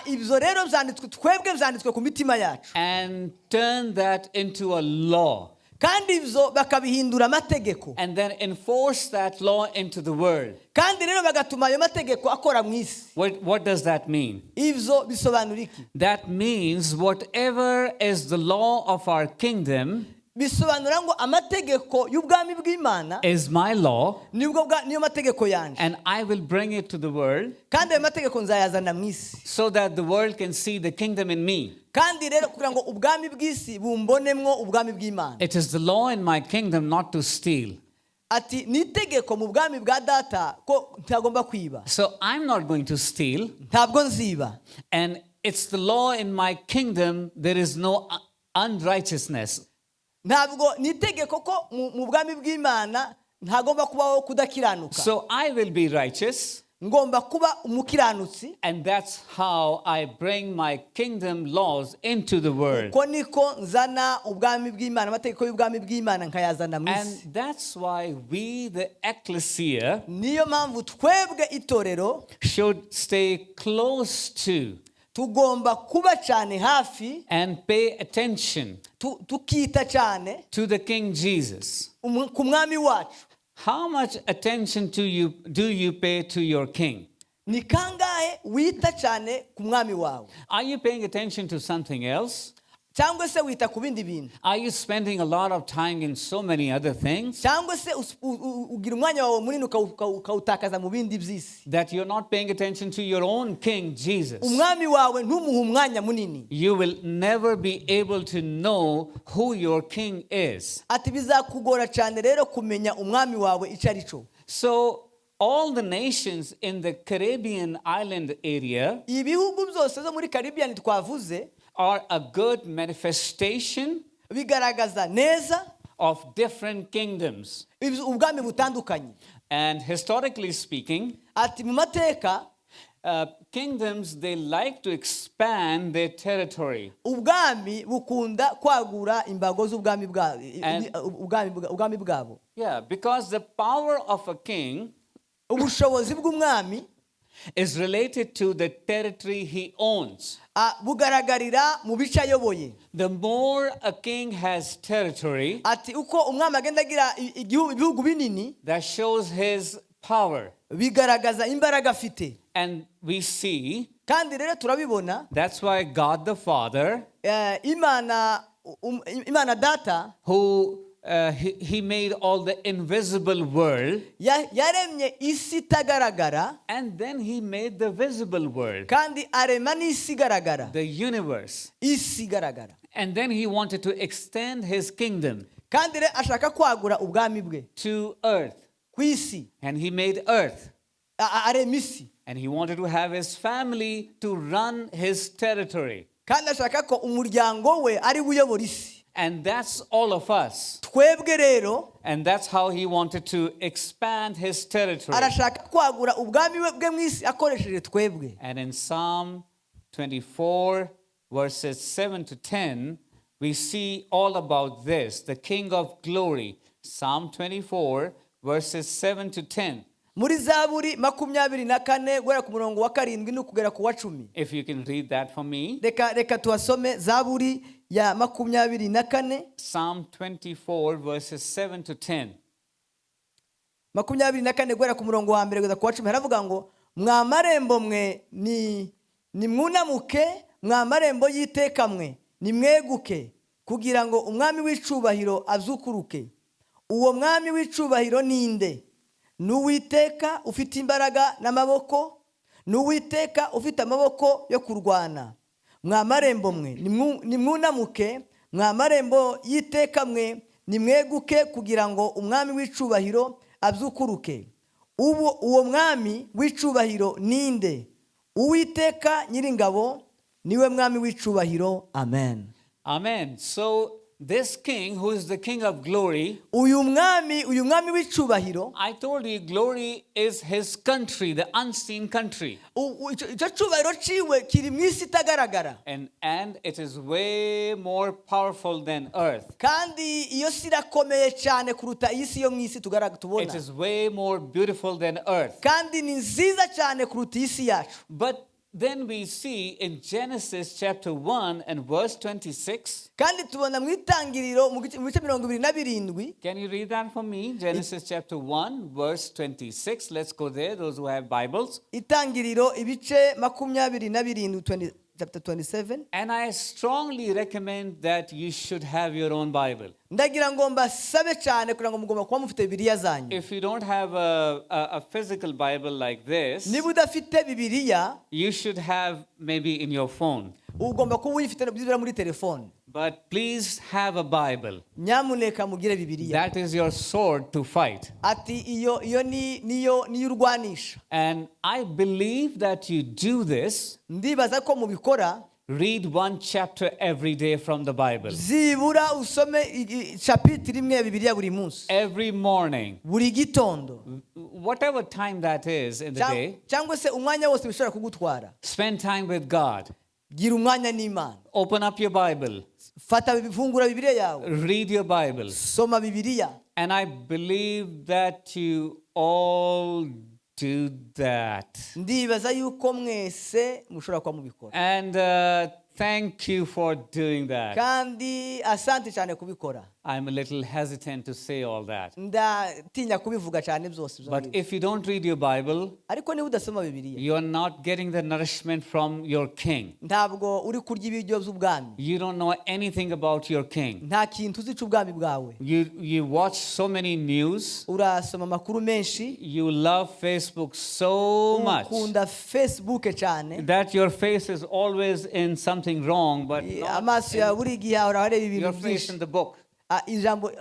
Ibyo rero byanditswe ku mitima yacu, And turn that into a law. kandi ibyo bakabihindura amategeko, And then enforce that law into the world. kandi rero bagatuma ayo mategeko akora mu isi. What does that mean? Ibyo bisobanura iki? That means whatever is the law of our kingdom bisobanura ngo amategeko y'ubwami bw'Imana is my law, niyo mategeko yanje, and I will bring it to the world kandi ayo mategeko nzayazana mu isi, so that the world can see the kingdom in me. kandi rero kugira ngo ubwami bw'isi bumbonemwo ubwami bw'Imana. It is the law in my kingdom not to steal. Ati ni itegeko mu bwami bwa data ko ntagomba kwiba, So I'm not going to steal. ntabwo nziba. And it's the law in my kingdom, there is no unrighteousness. Ntabwo ni itegeko ko mu bwami bw'Imana ntagomba kubaho kudakiranuka. So I will be righteous. Ngomba kuba umukiranutsi, And that's how I bring my kingdom laws into the world. ko niko nzana ubwami bw'Imana, amategeko y'ubwami bw'Imana nkayazana mu isi. And that's why we, the ecclesia, Niyo mpamvu twebwe itorero should stay close to tugomba kuba cyane hafi, and pay attention tukita cyane to the King Jesus. ku mwami wacu. How much attention do you pay to your king? Ni kangahe wita cyane ku mwami wawe? Are you paying attention to something else? Cyangwa se wita ku bindi bintu? Are you spending a lot of time in so many other things Cyangwa se ugira umwanya wawe munini ukawutakaza mu bindi by'isi? that you're not paying attention to your own King Jesus? Umwami wawe ntumuhe umwanya munini. You will never be able to know who your king is. Ati bizakugora cyane rero kumenya umwami wawe icyo ari cyo. So all the nations in the Caribbean island area Ibihugu byose zo muri Caribbean twavuze are a good manifestation bigaragaza neza of different kingdoms. ubwami butandukanye. And historically speaking, Ati mu mateka kingdoms, they like to expand their territory. ubwami bukunda kwagura imbago z'ubwami bwabo. Yeah, because the power of a king Ubushobozi bw'umwami is related to the territory he owns. bugaragarira mu bice ayoboye. The more a king has territory, Ati uko umwami agenda agira ibihugu binini, that shows his power. bigaragaza imbaraga afite. And we see Kandi rero turabibona, that's why God the Father, Imana data who he made all the invisible world, yaremye isi itagaragara, and then he made the visible world, kandi arema n'isi igaragara, the universe. isi igaragara. And then he wanted to extend his kingdom Kandi rero ashaka kwagura ubwami bwe to earth. ku isi, And he made earth. arema isi, And he wanted to have his family to run his territory. kandi ashaka ko umuryango we ari uyobora isi. And that's all of us. Twebwe rero And that's how he wanted to expand his territory. arashaka kwagura ubwami bwe mu isi akoresheje twebwe. And in Psalm 24, verses 7 to 10, we see all about this, the King of Glory. Psalm 24, verses 7 to 10. Muri Zaburi 24 guhera ku murongo wa 7 n'ukugera ku wa 10. If you can read that for me. Reka tuhasome Zaburi ya 24. Psalm 24, verses 7 to 10. 24 guhera ku murongo wa 1 kugeza ku wa 10 haravuga ngo mwa marembo mwe ni mwunamuke, mwa marembo y'iteka mwe ni mweguke, kugira ngo umwami w'icubahiro azukuruke. Uwo mwami w'icubahiro ninde? N'uwiteka ufite imbaraga n'amaboko, n'uwiteka ufite amaboko yo kurwana. Mwa marembo mwe ni mwunamuke, mwa marembo y'iteka mwe ni mweguke, kugira ngo umwami w'icubahiro azukuruke. Uwo mwami w'icubahiro ninde? Uwiteka nyiringabo niwe mwami w'icubahiro. Amen. Amen. So this king, who is the king of glory, uyu mwami w'icubahiro, I told you glory is his country, the unseen country. icyo cubahiro ciwe kiri mu isi itagaragara, And it is way more powerful than earth. kandi iyo si irakomeye cyane kuruta iyi si yo mu isi It tubona, is way more beautiful than earth. kandi ni nziza cyane kuruta iyi si yacu. But then we see in Genesis chapter 1 and verse 26. kandi tubona mu itangiriro mu bice 27. Can you read that for me? Genesis chapter 1 verse 26. Let's go there, those who have Bibles. Itangiriro ibice 27, chapter 27. And I strongly recommend that you should have your own Bible. ndagira ngo mbasabe cyane kugira ngo mugomba kuba mufite bibiliya zanyu. If you don't have a physical Bible like this, niba udafite bibiliya, you should have maybe in your phone. ugomba kuba uyifite byibura muri telefone. But please have a Bible. nyamuneka mugire bibiliya. That is your sword to fight. ati iyo niyo urwanisha. And I believe that you do this. ndibaza ko mubikora. Read one chapter every day from the Bible. zibura usome chapitire imwe ya bibiliya buri munsi. Every morning. buri gitondo. Whatever time that is in the day. cyangwa se umwanya wose bishobora kugutwara. Spend time with God. gira umwanya n'Imana. Open up your Bible. fata fungura bibiliya yawe. Read your Bible. soma bibiliya. And I believe that you all do that. ndibaza yuko mwese mushobora kuba mubikora. And thank you for doing that. kandi asante cyane kubikora. I'm a little hesitant to say all that. ndatinya kubivuga cyane byose. But if you don't read your Bible, ariko niba udasoma bibiliya, you are not getting the nourishment from your king. ntabwo uri kurya ibiryo by'ubwami. You don't know anything about your king. nta kintu uzi cy'ubwami bwawe. You watch so many news. urasoma amakuru menshi. You love Facebook so much ukunda Facebook cyane. that your face is always in something wrong, but amaso yawe buri gihe ahora areba ibintu your face in byinshi. the book.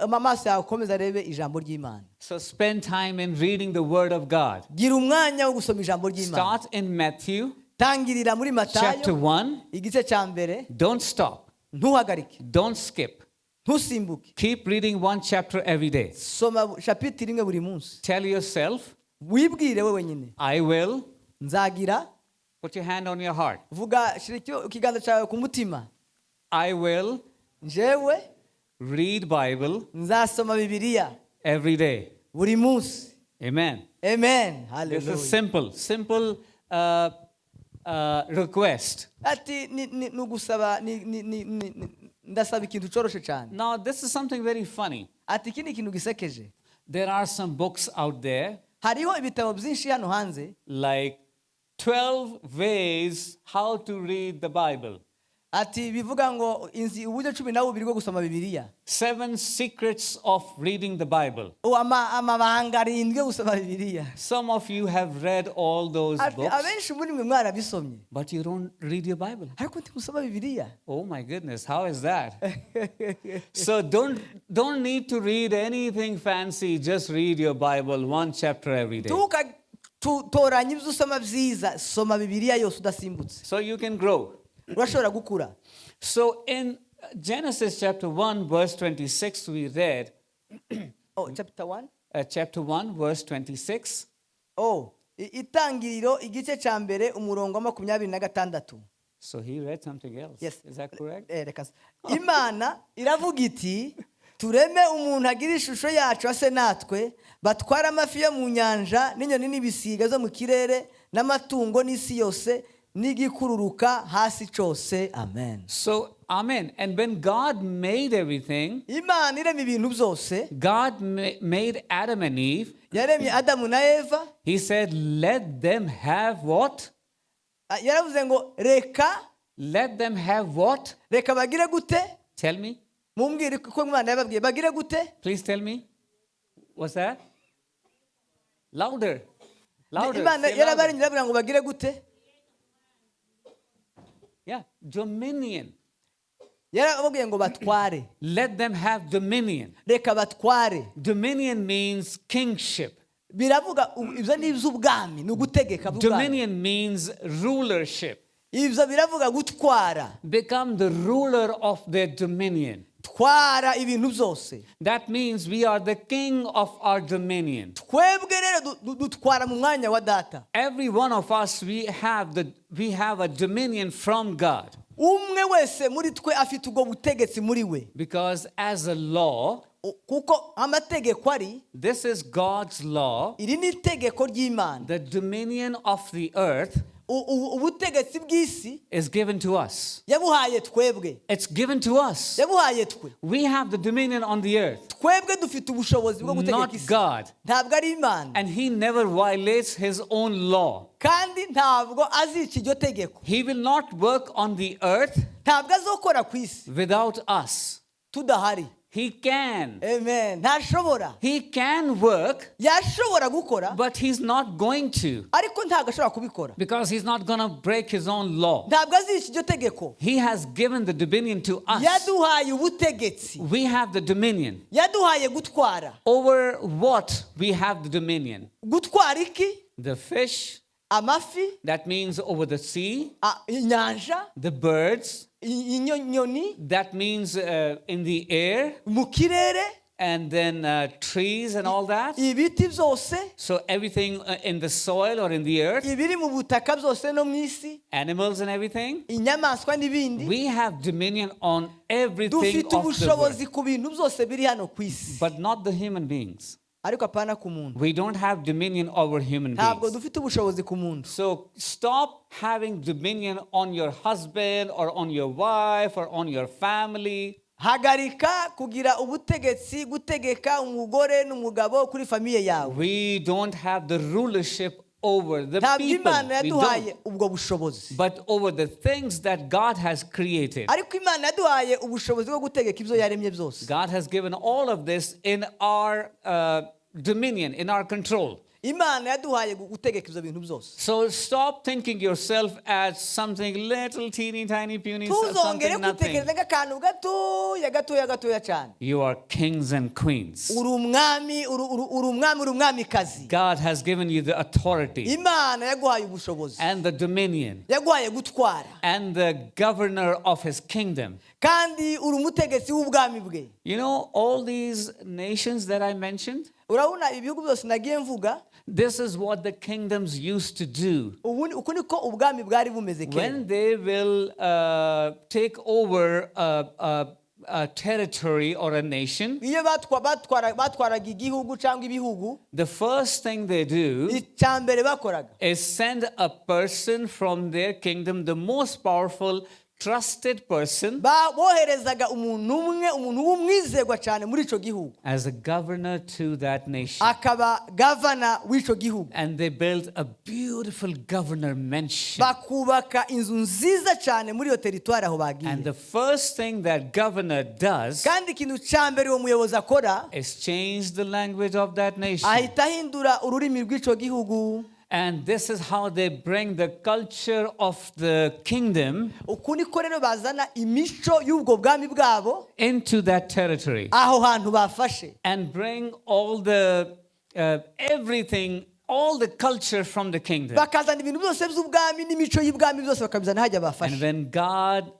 amaso yawe akomeza arebe ijambo ry'Imana. So spend time in reading the Word of God. gira umwanya wo gusoma ijambo ry'Imana. Start in Matthew tangirira muri chapter Matayo 1. igice cya mbere. Don't stop. ntuhagarike. Don't skip. ntusimbuke. Keep reading one chapter every day. soma chapitire imwe buri munsi. Tell yourself, wibwire wewe nyine. I will. nzagira. Put your hand on your heart. vuga shira ikiganza cyawe ku mutima. I will njyewe read Bible nzasoma bibiliya every day. buri munsi. Amen. Amen. This Hallelujah. is simple request. ati nugusaba ndasaba ikintu cyoroshye cyane. Now, this is something very funny. ati iki ni ikintu gisekeje. There are some books out there hariho ibitabo byinshi hano hanze. like 12 ways how to read the Bible. ati bivuga ngo uburyo 12 bwo gusoma bibiliya. 7 secrets of reading the Bible. amabanga 7 yo gusoma bibiliya. Some of you have read all those books, abenshi muri mwe mwarabisomye. but you don't read your Bible. ariko ntimusoma bibiliya. Oh my goodness, how is that? So don't need to read anything fancy. Just read your Bible one chapter every day. toranya ibyo usoma byiza. soma bibiliya yose udasimbutse. So you can grow. urashobora gukura. So in Genesis chapter 1 verse 26 we read chapter 1 chapter 1 verse 26. itangiriro igice cya mbere umurongo wa 26. So he read something else. Yes. Is that correct? Imana iravuga iti tureme umuntu agira ishusho yacu ase natwe batwara amafi yo mu nyanja n'inyoni n'ibisiga zo mu kirere n'amatungo n'isi yose n'igikururuka hasi cyose. Amen. So amen. And when God made everything, Imana irema ibintu byose. God made Adam and Eve. yaremye Adamu na Eva. He said, let them have what? yaravuze ngo reka. Let them have what? reka bagire gute? Tell me. mumbwire ko Imana yababwiye bagire gute? Please tell me. What's that? Louder. Louder. Imana Say louder. yarabarinze iravuga ngo bagire gute? Yeah, dominion. yarababwiye ngo batware. Let them have dominion. reka batware. Dominion means kingship. biravuga ibyo ni iby'ubwami, ni ugutegeka bw'ubwami. Dominion means rulership. ibyo biravuga gutwara, become the ruler of their dominion. twara ibintu byose. That means we are the king of our dominion. Twebwe rero dutwara mu mwanya wa data. Every one of us, we have a dominion from God. Umwe wese muri twe afite ubwo butegetsi muri we. Because as a law, kuko amategeko ari, this is God's law, iri ni itegeko ry'Imana. the dominion of the earth ubutegetsi bw'isi is given to us. yabuhaye twebwe. It's given to us. yabuhaye twe. We have the dominion on the earth. Twebwe dufite ubushobozi bwo gutegeka Not isi. God. Ntabwo ari Imana. And he never violates his own law. Kandi ntabwo azica iryo tegeko. He will not work on the earth Ntabwo azokora ku isi without us. tudahari. He can. Amen. Ntashobora. He can work, yashobora gukora, but he's not going to. ariko ntabwo ashobora kubikora. Because he's not going to break his own law. Ntabwo azica iryo tegeko. He has given the dominion to us. yaduhaye ubutegetsi. We have the dominion. yaduhaye gutwara. Over what we have the dominion? Gutwara iki? The fish, Amafi, that means over the sea. inyanja, The birds, inyoni, that means in the air. mu kirere, And then trees and all that. ibiti byose, So everything in the soil or in the earth, ibiri mu butaka byose no mu isi, animals and everything. inyamaswa n'ibindi. We have dominion on everything Dufite of the world, ubushobozi ku bintu byose biri hano ku isi, but not the human beings. ariko apana ku muntu. We don't have dominion over human Ntabwo beings. dufite ubushobozi ku muntu. So stop having dominion on your husband or on your wife or on your family. Hagarika kugira ubutegetsi gutegeka umugore n'umugabo kuri famiye yawe. We don't have the rulership over the Ntabwo people. Imana We yaduhaye don't. ubwo bushobozi, But over the things that God has created. ariko Imana yaduhaye ubushobozi bwo gutegeka ibyo yaremye byose. God has given all of this in our dominion, in our control. Imana yaduhaye gutegeka ibyo bintu byose. So stop thinking yourself as something little, teeny, tiny, puny, Tuzongere something nothing. gutekereza nk'akantu gatoya cyane. You are kings and queens. Uri umwami, uri umwamikazi. God has given you the authority Imana yaguhaye ubushobozi, and the dominion yaguhaye gutwara, and the governor of his kingdom. kandi uri umutegetsi w'ubwami bwe. You know, all these nations that I mentioned, Urabona ibihugu byose nagiye mvuga, this is what the kingdoms used to do. uku niko ubwami bwari bumeze kera. When they will take over a territory or a nation, Iyo batwaraga igihugu cyangwa ibihugu, the first thing they do icya mbere bakoraga is send a person from their kingdom, the most powerful, trusted person, boherezaga umuntu w'umwizerwa cyane muri icyo gihugu, as a governor to that nation. akaba gavana w'icyo gihugu. And they built a beautiful governor mansion. Bakubaka inzu nziza cyane muri iyo teritwari aho And bagiye. the first thing that governor does Kandi ikintu cya mbere uwo muyobozi akora, is change the language of that nation. ahita ahindura ururimi rw'icyo gihugu. And this is how they bring the culture of the kingdom Uku niko rero bazana imico y'ubwo bwami bwabo into that territory aho hantu bafashe, and bring all the everything, all the culture from the kingdom. bakazana ibintu byose by'ubwami n'imico y'ubwami byose bakabizana hajya And bafashe. when God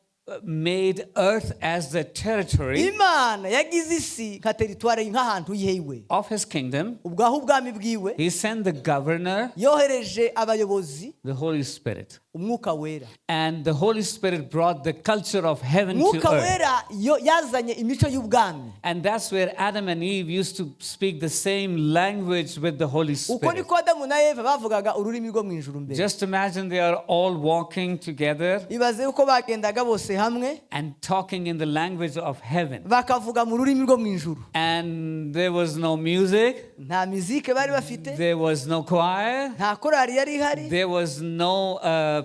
made earth as the territory Imana yagize isi nka teritwari nk'ahantu yiwe, of his kingdom, ubwaho ubwami bwiwe, he sent the governor, yohereje abayobozi, the Holy Spirit. umwuka wera. And the Holy Spirit brought the culture of heaven to Umwuka earth. wera yazanye imico y'ubwami. And that's where Adam and Eve used to speak the same language with the Holy Uko Spirit. niko Adamu na Eva bavugaga ururimi rwo mu ijuru mbere. Just imagine they are all walking together Ibaze uko bagendaga bose hamwe and talking in the language of heaven. bakavuga mu rurimi rwo mu ijuru. And there was no music, Nta mizike bari bafite, there was no choir, nta korali yari ihari, there was no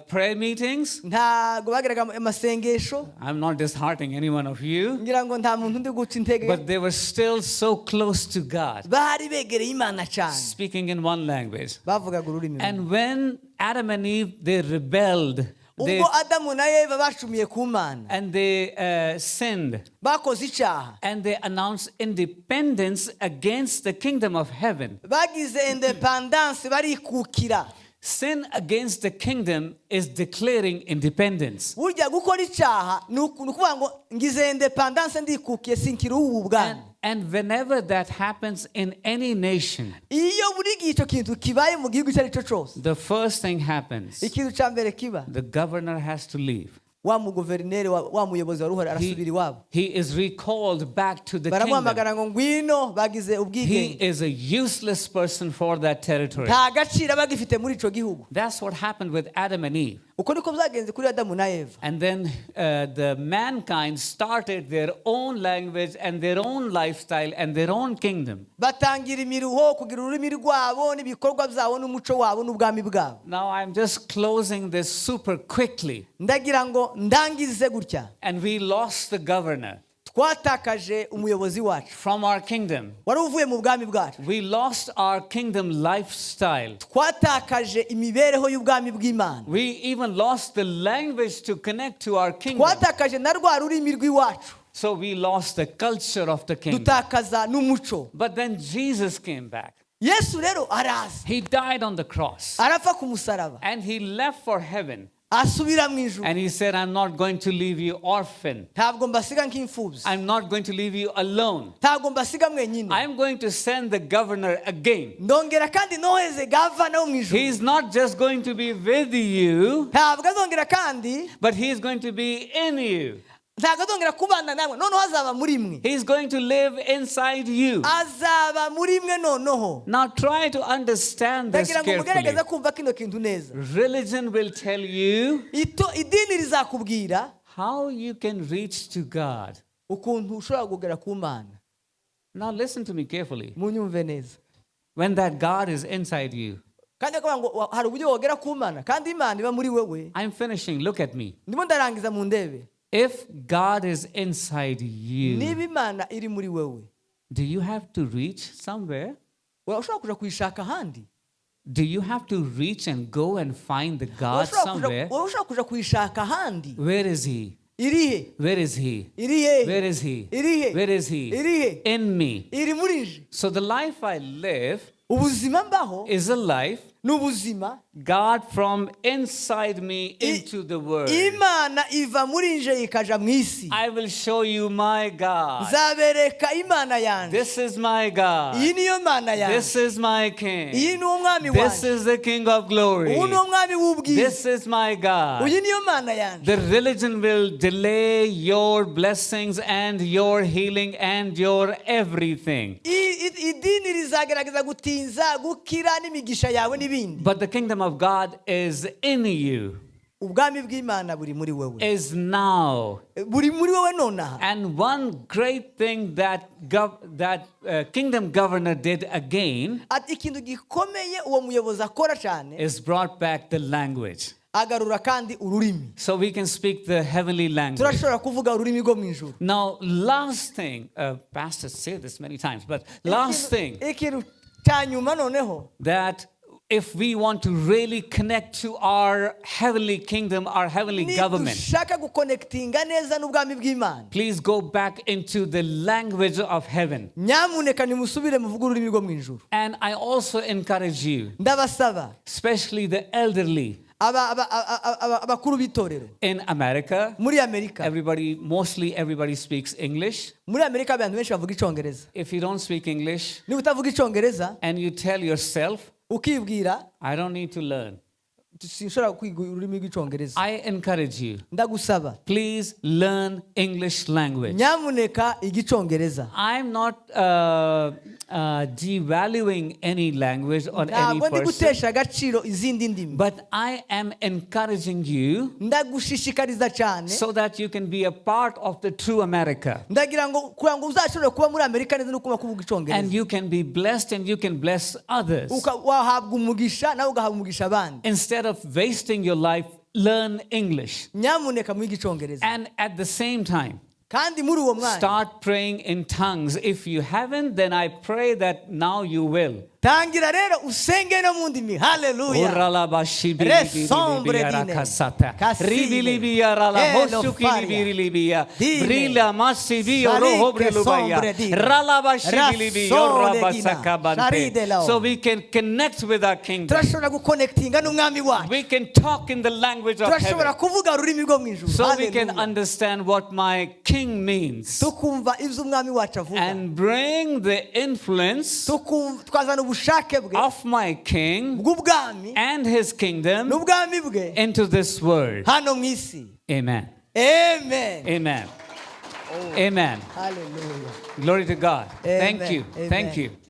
prayer meetings. ntago bagiraga amasengesho. I'm not disheartening any one of you, Ngira ngo nta muntu ndi guca intege. but they were still so close to God, Bari begereye Imana cyane, speaking in one language. bavugaga ururimi rumwe. And when Adam and Eve, they rebelled, they, Ubwo Adamu na Eva bacumiye ku Mana, and they sinned, bakoze icyaha, and they announced independence against the kingdom of heaven. bagize independence barikukira. Sin against the kingdom is declaring independence. burya gukora icyaha ni ukuvuga ngo ngize independence ndikukiye sinkiri ubu bwana. And whenever that happens in any nation, iyo buri gihe icyo kintu kibaye mu gihugu icyo ari cyo cyose, the first thing happens, ikintu cya mbere kiba, the governor has to leave. wa muguverineri wa muyobozi wa ruhora arasubira iwabo. He is recalled back to the kingdom. baramuhamagara ngo ngwino, bagize He ubwigenge, is a useless person for that territory. nta gaciro bagifite muri icyo gihugu. That's what happened with Adam and Eve. uko niko byagenze kuri Adamu na Eva. And then the mankind started their own language and their own lifestyle and their own kingdom. batangira imiruho, kugira ururimi rwabo n'ibikorwa byabo n'umuco wabo n'ubwami bwabo. Now I'm just closing this super quickly. ndagira ngo ndangize gutya. And we lost the governor twatakaje umuyobozi wacu from our kingdom. wari uvuye mu bwami bwacu. We lost our kingdom lifestyle. twatakaje imibereho y'ubwami bw'Imana. We even lost the language to connect to our kingdom. twatakaje na rwa rurimi rw'iwacu. So we lost the culture of the kingdom. dutakaza n'umuco. But then Jesus came back. Yesu rero araza, He died on the cross. arapfa ku musaraba, And he left for heaven. asubira mu ijuru. And he said, I'm not going to leave you orphan. ntabwo mbasiga nk'imfubyi, I'm not going to leave you alone. ntabwo mbasiga mwenyine. I'm going to send the governor again. ndongera kandi noheze gavana wo mu ijuru. He's not just going to be with you, ntabwo azongera kandi, but he's going to be in you. ntabwo azongera kubana namwe, noneho azaba muri mwe. He's going to live inside you. azaba muri mwe noneho. Now try to understand this ndagira ngo carefully. mugerageze kumva kino kintu neza. Religion will tell you idini rizakubwira how you can reach to God. ukuntu ushobora kugera ku Mana. Now listen to me carefully. munyumve neza. When that God is inside you, kandi akavuga ngo hari uburyo wogera ku Mana kandi Imana iba muri wewe. I'm finishing. Look at me. ndimo ndarangiza mu ndebe. If God is inside you, niba Imana iri muri wewe, do you have to reach somewhere? ushobora kuja kuyishaka ahandi. Do you have to reach and go and find the God somewhere? ushobora kuja kuyishaka ahandi. Where is He? irihe? Where is He? irihe? Where is He? irihe? Where is He? irihe? In me. iri muri nje. So the life I live ubuzima mbaho is a life n'ubuzima God from inside me into the world. Imana iva muri nje ikaja mu isi. I will show you my God. nzabereka Imana yanjye. This is my God. iyi niyo Mana This yanjye. is my King. iyi ni umwami This wanjye. is the King of glory. uyu ni umwami w'ubwiza. This is my God. uyu niyo Mana yanjye. The religion will delay your blessings and your healing and your everything. idini rizagerageza gutinza gukira n'imigisha yawe n'ibindi. But the kingdom of God is in you. ubwami bw'Imana buri muri wewe. Is now. buri muri wewe nonaha. And one great thing that kingdom governor did again ati ikintu gikomeye uwo muyobozi akora cyane, is brought back the language. agarura kandi ururimi. So we can speak the heavenly language. turashobora kuvuga ururimi rwo mu ijuru. Now, last thing, pastors say this many times, but last thing, ikintu cya nyuma noneho, that if we want to really connect to our heavenly kingdom, our heavenly government, nidushaka gukonekitinga neza n'ubwami bw'Imana, please go back into the language of heaven. nyamuneka nimusubire muvuge ururimi rwo mu ijuru. And I also encourage you, ndabasaba especially the elderly, abakuru b'itorero in America, muri Amerika. mostly everybody speaks English. muri Amerika abantu benshi bavuga icyongereza. If you don't speak English niba utavuga icyongereza and you tell yourself, ukibwira I don't need to learn, sinshobora kwiga ururimi rw'icyongereza, I encourage you, ndagusaba please learn English language. nyamuneka igicyongereza. I'm not devaluing any language or any ntabwo ndi person, gutesha agaciro izindi ndimi, but I am encouraging you ndagushishikariza cyane so that you can be a part of the true America. ndagira ngo kugira ngo uzashobore kuba muri Amerika neza no kuba kuvuga And icyongereza, you can be blessed and you can bless others. wahabwa umugisha nawe ugahabwa umugisha abandi. Instead of wasting your life, learn English. nyamuneka mwige icyongereza, And at the same time, kandi muri uwo mwanya start praying in tongues. If you haven't, then I pray that now you will. tangira rero usenge no mu ndimi. Haleluya. Resombre dine. So we can connect with our kingdom. turashobora guconnectinga n'umwami wacu. We can talk in the language of turashobora heaven. kuvuga ururimi rwo mu ijuru. So we can Haleluya. understand what my king means. tukumva ibyo umwami wacu avuga. And bring the influence twazana ubushake bwe of my king bw'ubwami and his kingdom n'ubwami bwe into this world. hano mu isi. Amen. Amen. Amen. Amen. Hallelujah. Glory to God. Amen. Thank you. Amen. Thank you.